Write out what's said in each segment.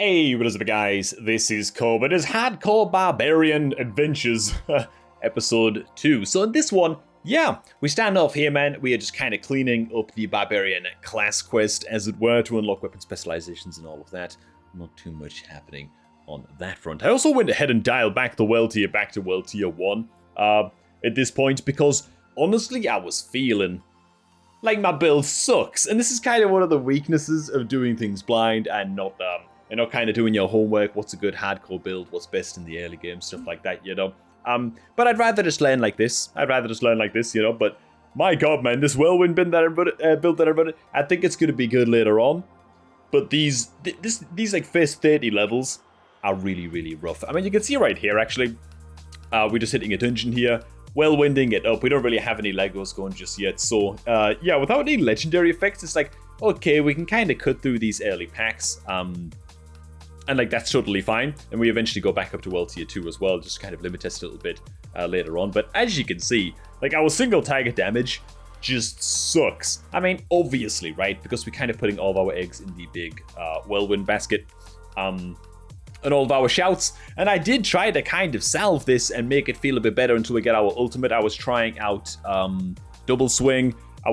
Hey, what is up, guys? This is Cobrak. It is Hardcore Barbarian Adventures, episode 2. So in this one, yeah, we stand off here, man. We are just kind of cleaning up the Barbarian class quest, as it were, to unlock weapon specializations and all of that. Not too much happening on that front. I also went ahead and dialed back the Well tier back to Well tier 1 at this point, because honestly, I was feeling like my build sucks. And this is kind of one of the weaknesses of doing things blind and not kind of doing your homework. What's a good hardcore build? What's best in the early game? Stuff like that, you know. But I'd rather just learn like this. You know. But my God, man, this whirlwind build that I run, I think it's gonna be good later on. But these like first 30 levels are really, really rough. I mean, you can see right here actually. We're just hitting a dungeon here. Whirlwinding it up. We don't really have any Legos going just yet. So, yeah, without any legendary effects, it's like, okay, we can kind of cut through these early packs. And like, that's totally fine. And we eventually go back up to World Tier 2 as well, just kind of limit test a little bit later on. But as you can see, like, our single target damage just sucks. I mean, obviously, right? Because we're kind of putting all of our eggs in the big whirlwind basket. And all of our shouts, and I did try to kind of salve this and make it feel a bit better until we get our ultimate. I was trying out double swing. I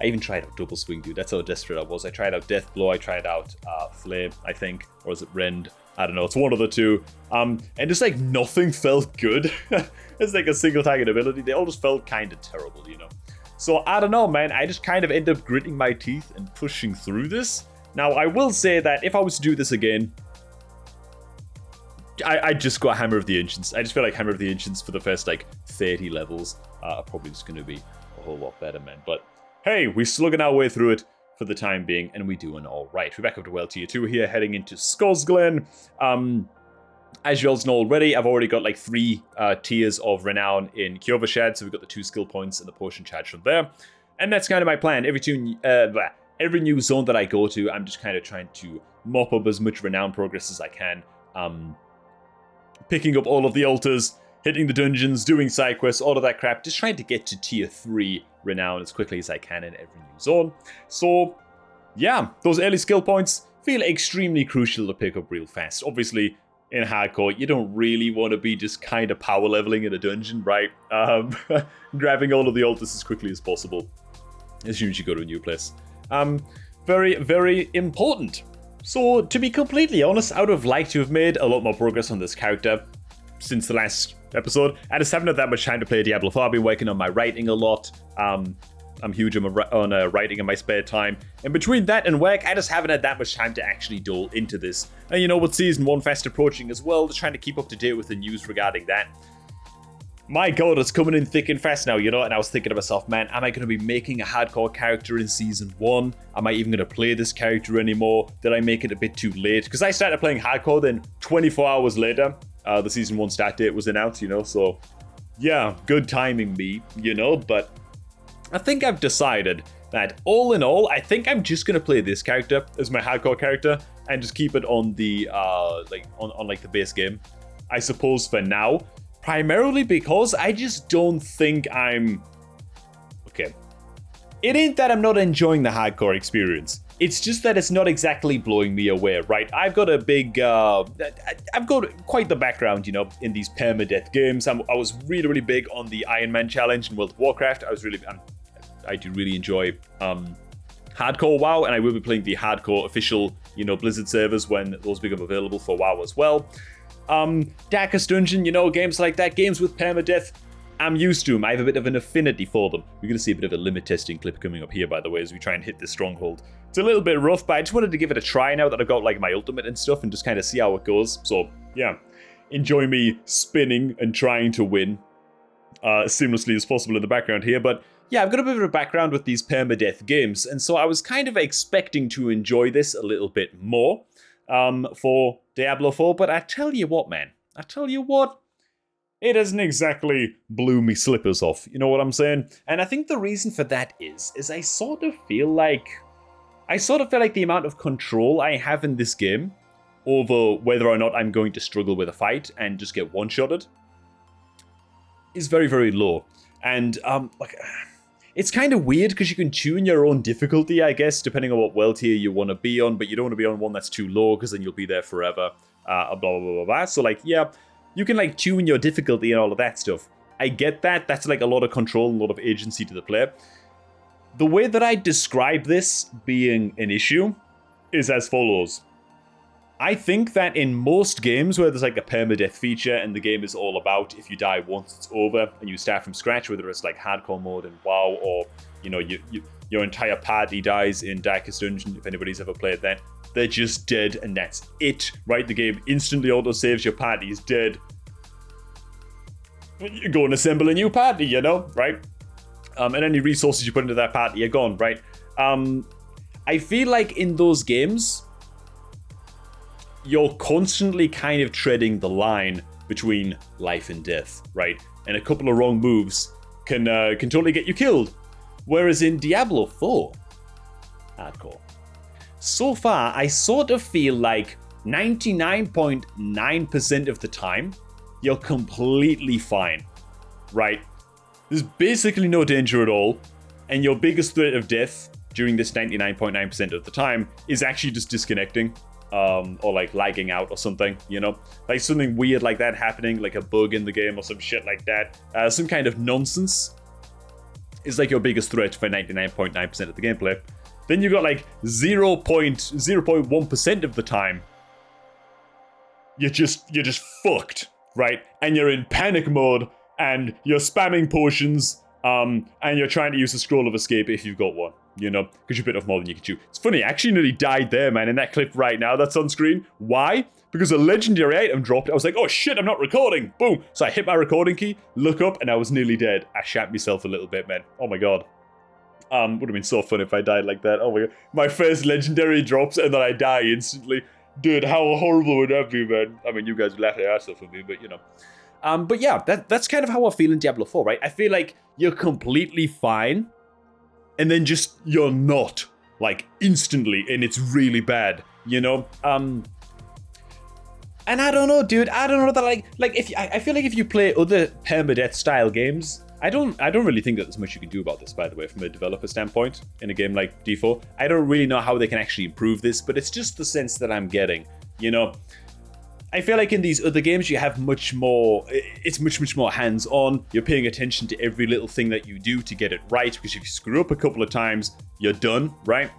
even tried out double swing, dude. That's how desperate I was. I tried out death blow. I tried out flame, I think, or is it rend? I don't know. It's one of the two. And just like nothing felt good. It's like a single target ability. They all just felt kind of terrible, you know. So I don't know, man. I just kind of end up gritting my teeth and pushing through this. Now I will say that if I was to do this again, I just got Hammer of the Ancients. I just feel like Hammer of the Ancients for the first, like, 30 levels are probably just going to be a whole lot better, man. But, hey, we're slugging our way through it for the time being, and we're doing all right. We're back up to Well Tier 2 here, heading into Skullsglen. As you all know already, I've already got, like, 3 tiers of Renown in Kjolvashad, so we've got the 2 skill points and the potion charge from there. And that's kind of my plan. Every new zone that I go to, I'm just kind of trying to mop up as much Renown progress as I can. Picking up all of the altars, hitting the dungeons, doing side quests, all of that crap, just trying to get to tier 3 renown as quickly as I can in every new zone. So, yeah, those early skill points feel extremely crucial to pick up real fast. Obviously, in hardcore, you don't really want to be just kind of power leveling in a dungeon, right? Grabbing all of the altars as quickly as possible as soon as you go to a new place. Very, very important. So, to be completely honest, I would have liked to have made a lot more progress on this character since the last episode. I just haven't had that much time to play Diablo 4. I've been working on my writing a lot. I'm huge on writing in my spare time. And between that and work, I just haven't had that much time to actually dole into this. And you know, with Season 1 fast approaching as well, just trying to keep up to date with the news regarding that. My God, it's coming in thick and fast now, you know, and I was thinking to myself, man, am I going to be making a hardcore character in Season 1? Am I even going to play this character anymore? Did I make it a bit too late? Because I started playing hardcore, then 24 hours later, the Season 1 start date was announced, you know, so yeah, good timing me, you know, but I think I've decided that all in all, I think I'm just going to play this character as my hardcore character and just keep it on the, like the base game, I suppose, for now. Primarily because I just don't think I'm... Okay. It ain't that I'm not enjoying the hardcore experience. It's just that it's not exactly blowing me away, right? I've got a big... I've got quite the background, you know, in these permadeath games. I was really, really big on the Iron Man challenge in World of Warcraft. I do really enjoy hardcore WoW, and I will be playing the hardcore official, you know, Blizzard servers when those become available for WoW as well. Darkest Dungeon, you know, games like that, games with permadeath, I'm used to them. I have a bit of an affinity for them. We're going to see a bit of a limit testing clip coming up here, by the way, as we try and hit this stronghold. It's a little bit rough, but I just wanted to give it a try now that I've got, like, my ultimate and stuff and just kind of see how it goes. So, yeah, enjoy me spinning and trying to win as seamlessly as possible in the background here. But, yeah, I've got a bit of a background with these permadeath games, and so I was kind of expecting to enjoy this a little bit more. For Diablo 4, but I tell you what, man, it hasn't exactly blew me slippers off, you know what I'm saying? And I think the reason for that is I sort of feel like the amount of control I have in this game over whether or not I'm going to struggle with a fight and just get one-shotted is very, very low. And, It's kind of weird because you can tune your own difficulty, I guess, depending on what world tier you want to be on, but you don't want to be on one that's too low because then you'll be there forever, blah, blah, blah, blah, blah. So, like, yeah, you can, like, tune your difficulty and all of that stuff. I get that. That's, like, a lot of control and a lot of agency to the player. The way that I describe this being an issue is as follows. I think that in most games where there's like a permadeath feature and the game is all about if you die once it's over and you start from scratch, whether it's like hardcore mode in WoW or, you know, your entire party dies in Darkest Dungeon, if anybody's ever played that, they're just dead and that's it, right? The game instantly autosaves, your party is dead. You go and assemble a new party, you know, right? And any resources you put into that party are gone, right? I feel like in those games, you're constantly kind of treading the line between life and death, right? And a couple of wrong moves can totally get you killed. Whereas in Diablo 4, hardcore, so far I sort of feel like 99.9% of the time, you're completely fine, right? There's basically no danger at all, and your biggest threat of death during this 99.9% of the time is actually just disconnecting. Or like lagging out or something, you know? Like something weird like that happening, like a bug in the game or some shit like that. Some kind of nonsense is like your biggest threat for 99.9% of the gameplay. Then you got like 0.1% of the time. You're just fucked, right? And you're in panic mode and you're spamming potions and you're trying to use the scroll of escape if you've got one. You know, because you bit off more than you can chew. It's funny, I actually nearly died there, man, in that clip right now that's on screen. Why? Because a legendary item dropped. I was like, oh shit, I'm not recording. Boom. So I hit my recording key, look up, and I was nearly dead. I shat myself a little bit, man. Oh my god. Would have been so fun if I died like that. Oh my god. My first legendary drops and then I die instantly. Dude, how horrible would that be, man? I mean, you guys would laugh your ass off at me, but you know. But yeah, that's kind of how I feel in Diablo 4, right? I feel like you're completely fine. And then just, you're not, like, instantly, and it's really bad, you know? And I don't know, dude, I don't know that, like if I feel like if you play other permadeath-style games, I don't really think that there's much you can do about this, by the way, from a developer standpoint, in a game like D4. I don't really know how they can actually improve this, but it's just the sense that I'm getting, you know? I feel like in these other games you have much more, it's much more hands-on. You're paying attention to every little thing that you do to get it right, because if you screw up a couple of times, you're done, right?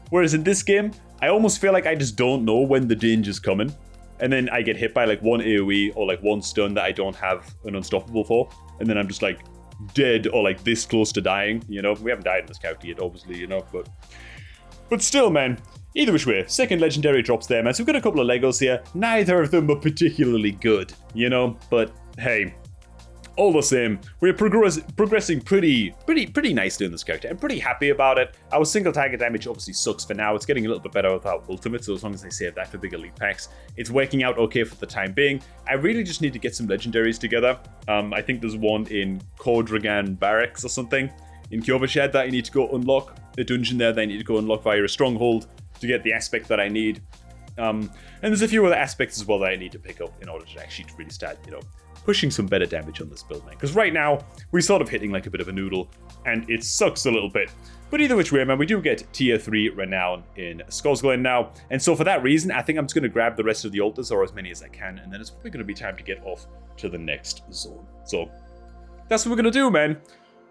Whereas in this game, I almost feel like I just don't know when the danger's coming. And then I get hit by like one AoE or like one stun that I don't have an unstoppable for. And then I'm just like dead or like this close to dying, you know? We haven't died in this character yet, obviously, you know, but still, man. Either which way, second legendary drops there, man. So we've got a couple of Legos here. Neither of them are particularly good, you know? But hey, all the same, we're progressing pretty nicely in this character. I'm pretty happy about it. Our single target damage obviously sucks for now. It's getting a little bit better with our ultimate, so as long as I save that for bigger elite packs, it's working out okay for the time being. I really just need to get some legendaries together. I think there's one in Cobrak Barracks or something in Cobrak that I need to go unlock. A dungeon there that I need to go unlock via a stronghold to get the aspect that I need. And there's a few other aspects as well that I need to pick up in order to actually really start, you know, pushing some better damage on this build, man. Because right now, we're sort of hitting like a bit of a noodle, and it sucks a little bit. But either which way, man, we do get tier 3 renown in Skullsglen now. And so for that reason, I think I'm just going to grab the rest of the altars, or as many as I can, and then it's probably going to be time to get off to the next zone. So that's what we're going to do, man.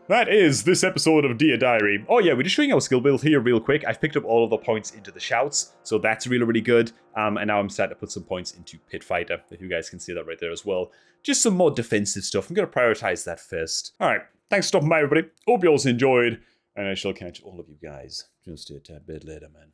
That is this episode of Dear Diary. Oh yeah, we're just showing our skill build here real quick. I've picked up all of the points into the shouts, so that's really good. And now I'm starting to put some points into Pit Fighter, if you guys can see that right there as well. Just some more defensive stuff. I'm going to prioritize that first. Alright, thanks for stopping by, everybody. Hope you all enjoyed, and I shall catch all of you guys just a tad bit later, man.